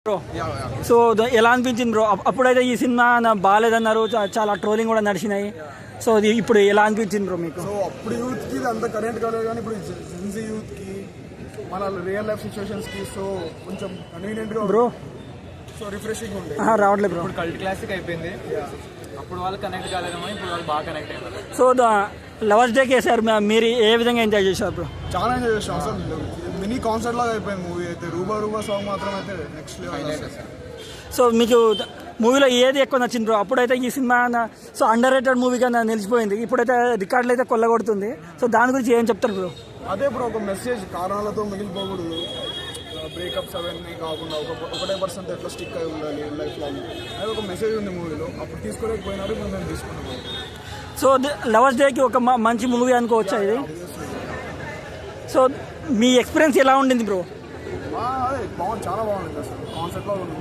Bro. So ఎలా అనిపించింది bro? అప్పుడైతే ఈ సినిమా బాగాలేదన్నారు, చాలా ట్రోలింగ్ కూడా నడిచినాయి. సో ఇది ఇప్పుడు ఎలా అనిపించింది బ్రో మీకు? సో అప్పుడు యూత్కి ఇది అంత కరెంట్ కాలేదు, కానీ ఇప్పుడు జెన్జీ యూత్కి మన రియల్ లైఫ్ సిచ్యువేషన్స్కి సో కొంచెం కన్వీనియంట్గా బ్రో. సో రిఫ్రెషింగ్ ఉండే. రావట్లేదు బ్రో. ఇప్పుడు కల్ట్ క్లాసిక్ అయిపోయింది. అప్పుడు వాళ్ళు కనెక్ట్ కాలేదేమో, ఇప్పుడు వాళ్ళు బాగా కనెక్ట్ అయ్యారు. సో లవర్స్ డేకి వేసారు, మీరు ఏ విధంగా ఎంజాయ్ చేశారు బ్రో? చాలా ఎంజాయ్ చేసాం. అసలు మినీ కాన్సర్ట్ లాగా అయిపోయింది మూవీ అయితే. రూబా రూబా సాంగ్ మాత్రం అయితే నెక్స్ట్ లెవెల్. సో మీకు మూవీలో ఏది ఎక్కువ నచ్చింది బ్రో? అప్పుడైతే ఈ సినిమా సో అండర్ రేటెడ్ మూవీగా నిలిచిపోయింది, ఇప్పుడైతే రికార్డులు అయితే కొల్లగొడుతుంది. సో దాని గురించి ఏం చెప్తారు బ్రో? అదే బ్రో, ఒక మెసేజ్ కారణాలతో మిగిలిపోకూడదు, బ్రేకప్స్ అవన్నీ కాకుండా ఒకటే పర్సెంట్ ఎట్లా స్టిక్ అయి ఉండాలి లైఫ్ లాంగ్, అది ఒక మెసేజ్ ఉంది మూవీలో. అప్పుడు తీసుకోలేకపోయినారు, ఇప్పుడు మేము తీసుకున్నాం. సో లవర్స్ డేకి ఒక మంచి మూవీ అనుకోవచ్చా ఇది? సో మీ ఎక్స్పీరియన్స్ ఎలా ఉండింది బ్రో? అదే బాగుంది, చాలా బాగుంది. అసలు కాన్సెప్ట్ లాగా ఉంది,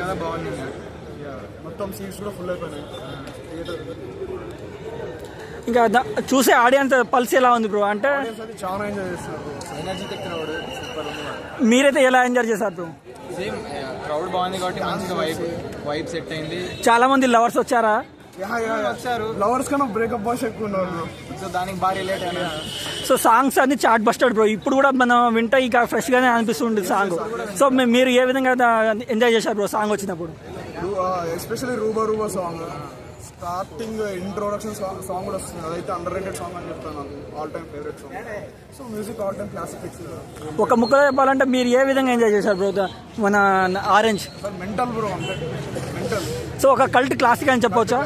కదా బాగుంది. మొత్తం సీట్స్ కూడా ఫుల్ అయిపోయినాయి థియేటర్. ఇంకా చూసే ఆడియన్స్ పల్స్ ఎలా ఉంది బ్రో? అంటే అది చాలా ఎంజాయ్ చేస్తున్నారు, ఎనర్జెటిక్ క్రౌడ్ సూపర్ ఉంది. మీరైతే ఎలా ఎంజాయ్ చేశారు బ్రో? సేమ్ క్రౌడ్ బాగుంది కాబట్టి మంచిగా వైబ్ సెట్ అయింది. చాలా మంది లవర్స్ వచ్చారా? వచ్చారు. లవర్స్ కన్నా బ్రేకప్ బాయ్స్ ఎక్కువ ఉన్నారు, సో దానికి బాగా రిలేట్ అయినా. సో సాంగ్స్ అన్ని చాట్ బస్టెడ్ బ్రో. ఇప్పుడు కూడా మనం వింటే ఇక ఫ్రెష్గానే అనిపిస్తుంది సాంగ్. సో మీరు ఏ విధంగా ఎంజాయ్ చేశారు బ్రో సాంగ్ వచ్చినప్పుడు? Especially Rooba Rooba song starting introduction song కూడా వస్తుంది, అదైతే అండర్ రేటెడ్ సాంగ్ అని చెప్తాను, నాకు all time favourite song. So music all time classic. ఒక ముక్కలో చెప్పాలంటే మీరు ఏ విధంగా ఎంజాయ్ చేశారు బ్రో మన ఆరెంజ్? మెంటల్ బ్రో, అంటే మెంటల్. సో ఒక కల్ట్ క్లాసిక్ అని చెప్పవచ్చా?